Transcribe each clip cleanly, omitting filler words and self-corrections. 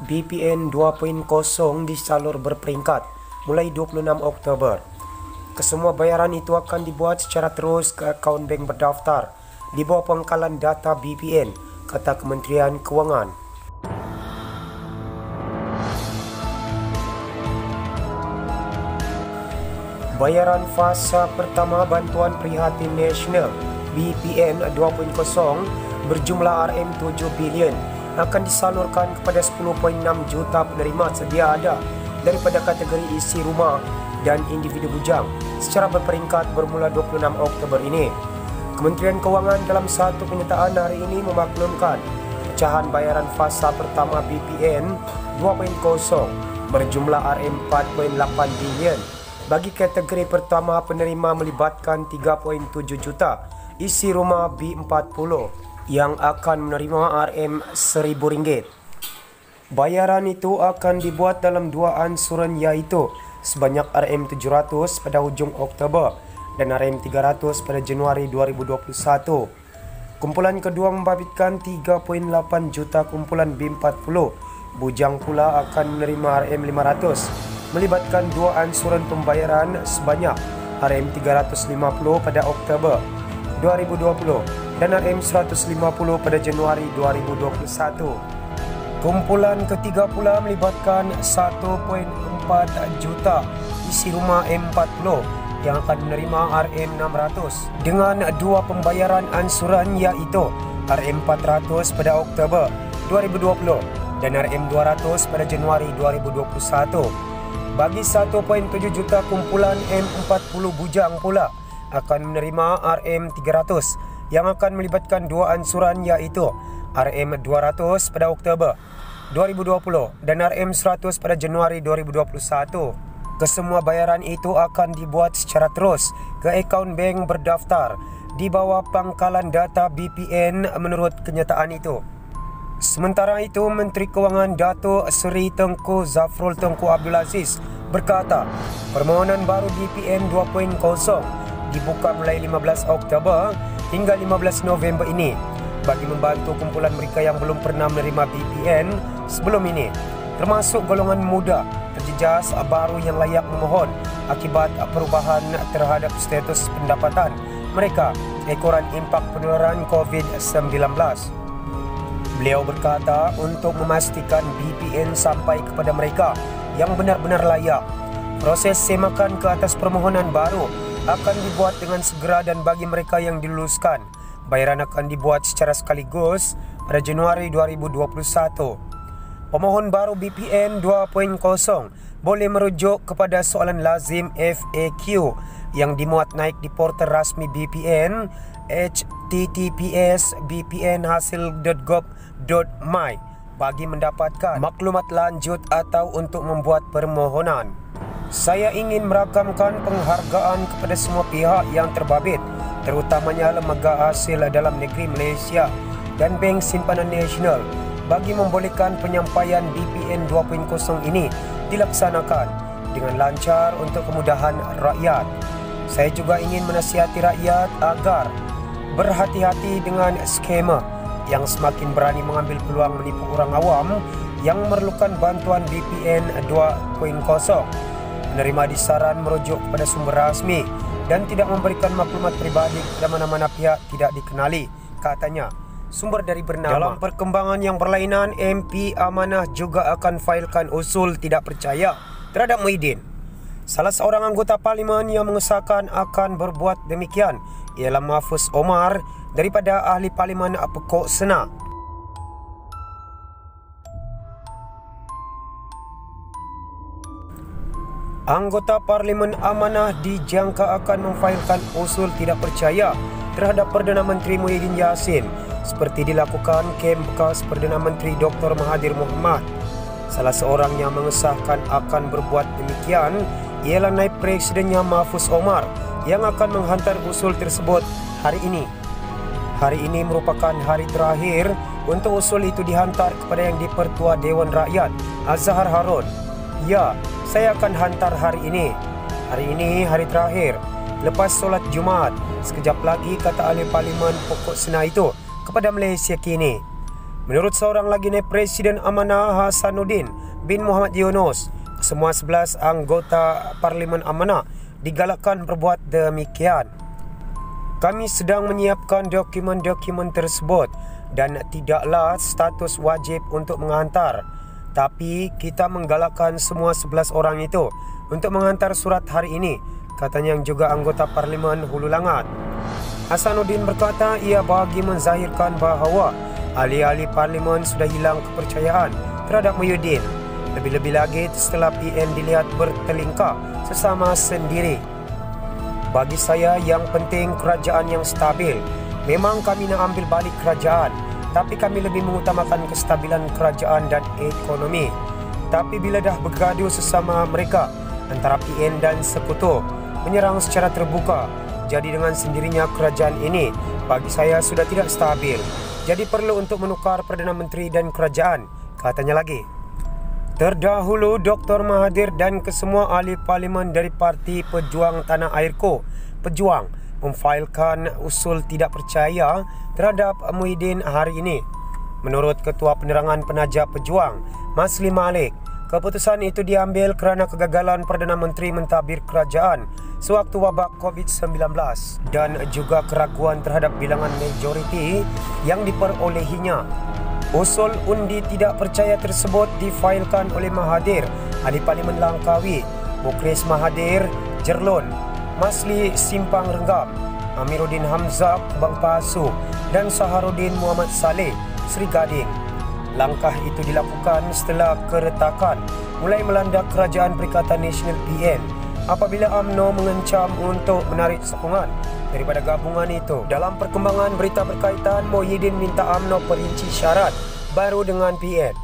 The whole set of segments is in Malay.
BPN 2.0 disalur berperingkat mulai 26 Oktober. Kesemua bayaran itu akan dibuat secara terus ke akaun bank berdaftar di bawah pangkalan data BPN, kata Kementerian Kewangan. Bayaran fasa pertama Bantuan Prihatin Nasional BPN 2.0 berjumlah RM7 bilion akan disalurkan kepada 10.6 juta penerima sedia ada daripada kategori isi rumah dan individu bujang secara berperingkat bermula 26 Oktober ini. Kementerian Kewangan dalam satu kenyataan hari ini memaklumkan pecahan bayaran fasa pertama BPN 2.0 berjumlah RM4.8 bilion bagi kategori pertama penerima melibatkan 3.7 juta isi rumah B40 yang akan menerima RM1.000. Bayaran itu akan dibuat dalam dua ansuran, iaitu sebanyak RM700 pada hujung Oktober dan RM300 pada Januari 2021. Kumpulan kedua membabitkan 3.8 juta kumpulan B40. Bujang pula akan menerima RM500 melibatkan dua ansuran pembayaran sebanyak RM350 pada Oktober 2020 dan RM150 pada Januari 2021. Kumpulan ketiga pula melibatkan 1.4 juta isi rumah M40 yang akan menerima RM600 dengan dua pembayaran ansuran, iaitu RM400 pada Oktober 2020 dan RM200 pada Januari 2021. Bagi 1.7 juta kumpulan M40 bujang pula akan menerima RM300 yang akan melibatkan dua ansuran, iaitu RM200 pada Oktober 2020 dan RM100 pada Januari 2021. Kesemua bayaran itu akan dibuat secara terus ke akaun bank berdaftar di bawah pangkalan data BPN menurut kenyataan itu. Sementara itu, Menteri Kewangan Dato' Seri Tengku Zafrul Tengku Abdul Aziz berkata, permohonan baru BPN 2.0 dibuka mulai 15 Oktober hingga 15 November ini bagi membantu kumpulan mereka yang belum pernah menerima BPN sebelum ini, termasuk golongan muda terjejas baru yang layak memohon akibat perubahan terhadap status pendapatan mereka ekoran impak penularan COVID-19. Beliau berkata untuk memastikan BPN sampai kepada mereka yang benar-benar layak, proses semakan ke atas permohonan baru akan dibuat dengan segera dan bagi mereka yang diluluskan, bayaran akan dibuat secara sekaligus pada Januari 2021. Pemohon baru BPN 2.0 boleh merujuk kepada soalan lazim FAQ yang dimuat naik di portal rasmi BPN https://bpnhasil.gov.my bagi mendapatkan maklumat lanjut atau untuk membuat permohonan. Saya ingin merakamkan penghargaan kepada semua pihak yang terbabit, terutamanya Lembaga Hasil Dalam Negeri Malaysia dan Bank Simpanan Nasional bagi membolehkan penyampaian BPN 2.0 ini dilaksanakan dengan lancar untuk kemudahan rakyat. Saya juga ingin menasihati rakyat agar berhati-hati dengan skema yang semakin berani mengambil peluang menipu orang awam yang memerlukan bantuan BPN 2.0. Penerima disaran merujuk kepada sumber rasmi dan tidak memberikan maklumat pribadi kepada mana-mana pihak tidak dikenali, katanya. Sumber dari bernama. Dalam perkembangan yang berlainan, MP Amanah juga akan failkan usul tidak percaya terhadap Muhyiddin. Salah seorang anggota parlimen yang mengesahkan akan berbuat demikian ialah Mahfuz Omar daripada Ahli Parlimen Pekok Sena. Anggota Parlimen Amanah dijangka akan memfailkan usul tidak percaya terhadap Perdana Menteri Muhyiddin Yassin seperti dilakukan kem bekas Perdana Menteri Dr. Mahathir Mohamad. Salah seorang yang mengesahkan akan berbuat demikian ialah Naib Presidennya Mahfuz Omar yang akan menghantar usul tersebut hari ini. Hari ini merupakan hari terakhir untuk usul itu dihantar kepada Yang di-Pertua Dewan Rakyat Azhar Harun. Ya, saya akan hantar hari ini. Hari ini hari terakhir lepas solat Jumaat. Sekejap lagi, kata Ahli Parlimen Pokok Sena itu kepada Malaysia Kini. Menurut seorang lagi Presiden Amanah Hasanuddin bin Muhammad Yunus, semua 11 anggota Parlimen Amanah digalakkan berbuat demikian. Kami sedang menyiapkan dokumen-dokumen tersebut dan tidaklah status wajib untuk menghantar. Tapi kita menggalakkan semua 11 orang itu untuk menghantar surat hari ini, katanya yang juga anggota Parlimen Hulu Langat. Hasanuddin berkata ia bagi menzahirkan bahawa ahli-ahli Parlimen sudah hilang kepercayaan terhadap Muhyiddin. Lebih-lebih lagi setelah PN dilihat bertelingkah sesama sendiri. Bagi saya yang penting kerajaan yang stabil. Memang kami nak ambil balik kerajaan, tapi kami lebih mengutamakan kestabilan kerajaan dan ekonomi. Tapi bila dah bergaduh sesama mereka antara PN dan sekutu menyerang secara terbuka, jadi dengan sendirinya kerajaan ini bagi saya sudah tidak stabil. Jadi perlu untuk menukar Perdana Menteri dan kerajaan, katanya lagi. Terdahulu Dr. Mahathir dan kesemua ahli parlimen dari Parti Pejuang Tanah Airku, Pejuang, memfailkan usul tidak percaya terhadap Muhyiddin hari ini. Menurut Ketua Penerangan Penaja Pejuang, Masli Malik, keputusan itu diambil kerana kegagalan Perdana Menteri mentadbir kerajaan sewaktu wabak COVID-19 dan juga keraguan terhadap bilangan majoriti yang diperolehinya. Usul undi tidak percaya tersebut difailkan oleh Mahathir, Ahli Parlimen Langkawi, Mukhlis Mahathir, Jerlun, Masli Simpang Renggam, Amiruddin Hamzah, Bang Pasu dan Saharuddin Muhammad Saleh, Sri Gading. Langkah itu dilakukan setelah keretakan mulai melanda Kerajaan Perikatan Nasional PN apabila UMNO mengencam untuk menarik sokongan daripada gabungan itu. Dalam perkembangan berita berkaitan, Muhyiddin minta UMNO perinci syarat baru dengan PN.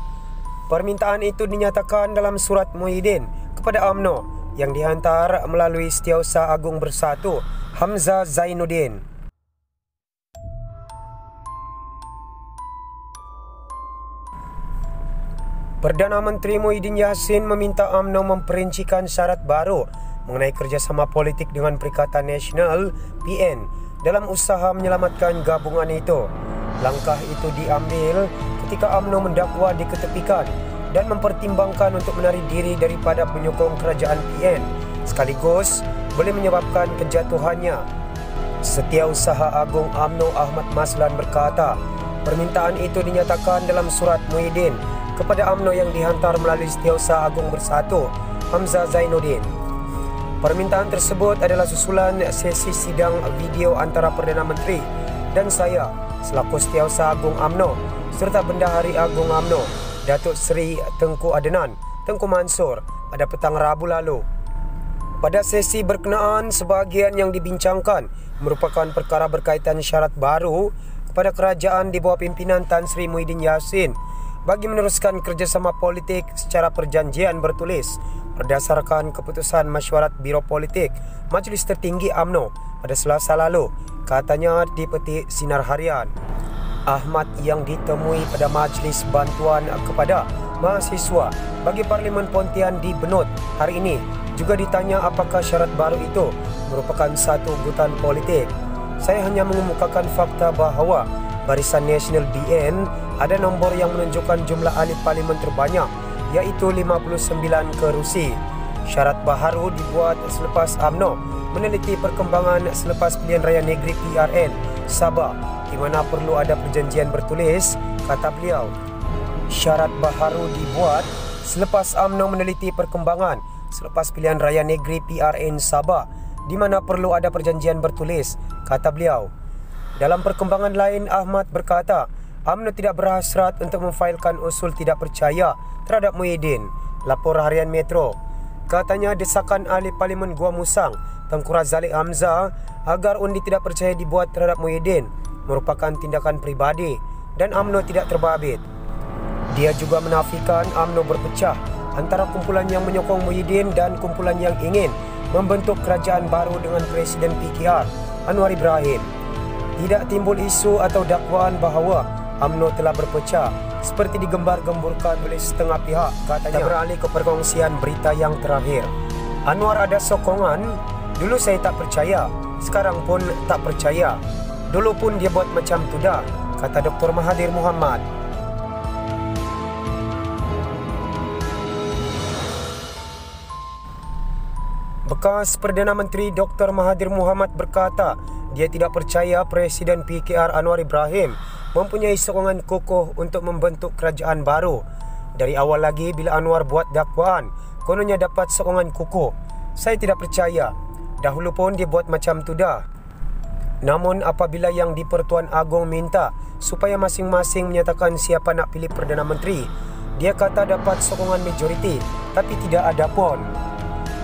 Permintaan itu dinyatakan dalam surat Muhyiddin kepada UMNO yang dihantar melalui Setiausaha Agung Bersatu Hamzah Zainuddin. Perdana Menteri Muhyiddin Yassin meminta UMNO memperincikan syarat baru mengenai kerjasama politik dengan Perikatan Nasional PN dalam usaha menyelamatkan gabungan itu. Langkah itu diambil ketika UMNO mendakwa diketepikan dan mempertimbangkan untuk menarik diri daripada penyokong kerajaan PN sekaligus boleh menyebabkan kejatuhannya. Setiausaha Agung UMNO Ahmad Maslan berkata, permintaan itu dinyatakan dalam surat Muhyiddin kepada UMNO yang dihantar melalui Setiausaha Agung Bersatu Hamzah Zainuddin. Permintaan tersebut adalah susulan sesi sidang video antara Perdana Menteri dan saya selaku Setiausaha Agung UMNO serta Bendahari Agung UMNO Datuk Seri Tengku Adenan Tengku Mansur pada petang Rabu lalu. Pada sesi berkenaan, sebahagian yang dibincangkan merupakan perkara berkaitan syarat baru kepada kerajaan di bawah pimpinan Tan Sri Muhyiddin Yassin bagi meneruskan kerjasama politik secara perjanjian bertulis berdasarkan keputusan Mesyuarat Biro Politik Majlis Tertinggi UMNO pada Selasa lalu, katanya di Petik Sinar Harian. Ahmad yang ditemui pada Majlis Bantuan kepada Mahasiswa bagi Parlimen Pontian di Benut hari ini juga ditanya apakah syarat baru itu merupakan satu ugutan politik. Saya hanya mengemukakan fakta bahawa Barisan Nasional BN ada nombor yang menunjukkan jumlah ahli parlimen terbanyak, iaitu 59 kerusi. Syarat baharu dibuat selepas UMNO meneliti perkembangan selepas pilihan raya negeri PRN Sabah di mana perlu ada perjanjian bertulis, kata beliau. Syarat baharu dibuat selepas UMNO meneliti perkembangan selepas pilihan raya negeri PRN Sabah di mana perlu ada perjanjian bertulis, kata beliau. Dalam perkembangan lain, Ahmad berkata UMNO tidak berhasrat untuk memfailkan usul tidak percaya terhadap Muhyiddin. Lapor Harian Metro. Katanya desakan ahli Parlimen Gua Musang Tengku Razaleek Hamzah agar undi tidak percaya dibuat terhadap Muhyiddin merupakan tindakan peribadi dan UMNO tidak terbabit. Dia juga menafikan UMNO berpecah antara kumpulan yang menyokong Muhyiddin dan kumpulan yang ingin membentuk kerajaan baru dengan Presiden PKR Anwar Ibrahim. Tidak timbul isu atau dakwaan bahawa UMNO telah berpecah seperti digembar-gemburkan oleh setengah pihak, katanya. Beralih ke perkongsian berita yang terakhir. Anwar ada sokongan. Dulu saya tak percaya, sekarang pun tak percaya. Dulu pun dia buat macam tu dah, kata Dr. Mahathir Mohamad. Bekas Perdana Menteri Dr. Mahathir Mohamad berkata dia tidak percaya Presiden PKR Anwar Ibrahim mempunyai sokongan kokoh untuk membentuk kerajaan baru. Dari awal lagi bila Anwar buat dakwaan, kononnya dapat sokongan kokoh. Saya tidak percaya. Dahulu pun dia buat macam tu dah. Namun apabila yang di-Pertuan Agong minta supaya masing-masing menyatakan siapa nak pilih Perdana Menteri, dia kata dapat sokongan majoriti, tapi tidak ada pun.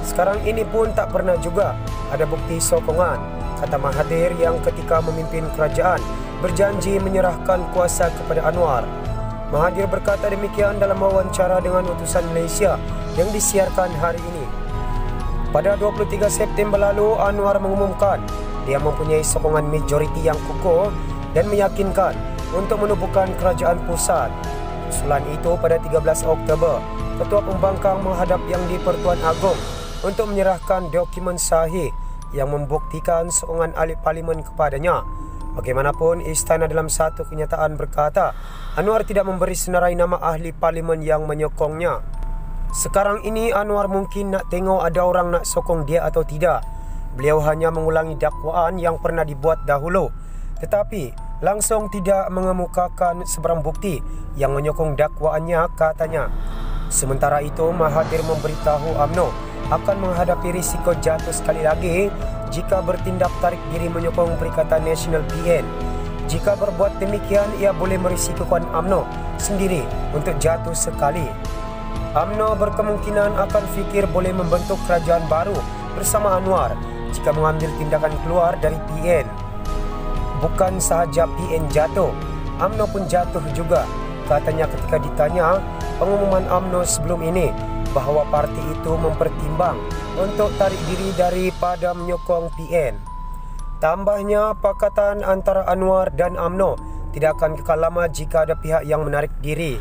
Sekarang ini pun tak pernah juga ada bukti sokongan, kata Mahathir yang ketika memimpin kerajaan berjanji menyerahkan kuasa kepada Anwar. Mahathir berkata demikian dalam wawancara dengan utusan Malaysia yang disiarkan hari ini. Pada 23 September lalu, Anwar mengumumkan dia mempunyai sokongan majoriti yang kukuh dan meyakinkan untuk menubuhkan kerajaan pusat. Usulan itu pada 13 Oktober, Ketua Pembangkang menghadap yang di-Pertuan Agong untuk menyerahkan dokumen sahih yang membuktikan sokongan ahli parlimen kepadanya. Bagaimanapun, istana dalam satu kenyataan berkata Anwar tidak memberi senarai nama ahli parlimen yang menyokongnya. Sekarang ini Anwar mungkin nak tengok ada orang nak sokong dia atau tidak. Beliau hanya mengulangi dakwaan yang pernah dibuat dahulu, tetapi langsung tidak mengemukakan sebarang bukti yang menyokong dakwaannya, katanya. Sementara itu, Mahathir memberitahu UMNO akan menghadapi risiko jatuh sekali lagi jika bertindak tarik diri menyokong Perikatan Nasional PN. Jika berbuat demikian, ia boleh merisikokan UMNO sendiri untuk jatuh sekali. UMNO berkemungkinan akan fikir boleh membentuk kerajaan baru bersama Anwar jika mengambil tindakan keluar dari PN. Bukan sahaja PN jatuh, UMNO pun jatuh juga, katanya ketika ditanya pengumuman UMNO sebelum ini bahawa parti itu mempertimbang untuk tarik diri daripada menyokong PN. Tambahnya, pakatan antara Anwar dan UMNO tidak akan kekal lama jika ada pihak yang menarik diri.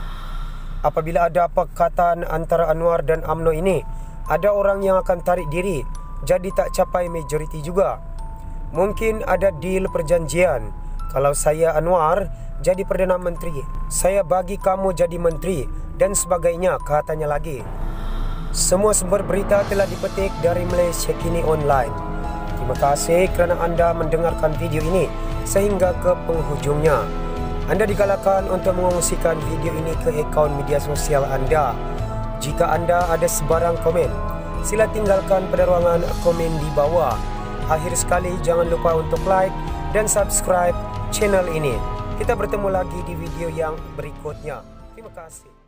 Apabila ada pakatan antara Anwar dan UMNO ini, ada orang yang akan tarik diri, jadi tak capai majoriti juga. Mungkin ada deal perjanjian. Kalau saya Anwar jadi Perdana Menteri, saya bagi kamu jadi menteri dan sebagainya, katanya lagi. Semua sumber berita telah dipetik dari Malaysia Kini Online. Terima kasih kerana anda mendengarkan video ini sehingga ke penghujungnya. Anda digalakkan untuk mengongsikan video ini ke akaun media sosial anda. Jika anda ada sebarang komen, sila tinggalkan pada ruangan komen di bawah. Akhir sekali, jangan lupa untuk like dan subscribe channel ini. Kita bertemu lagi di video yang berikutnya. Terima kasih.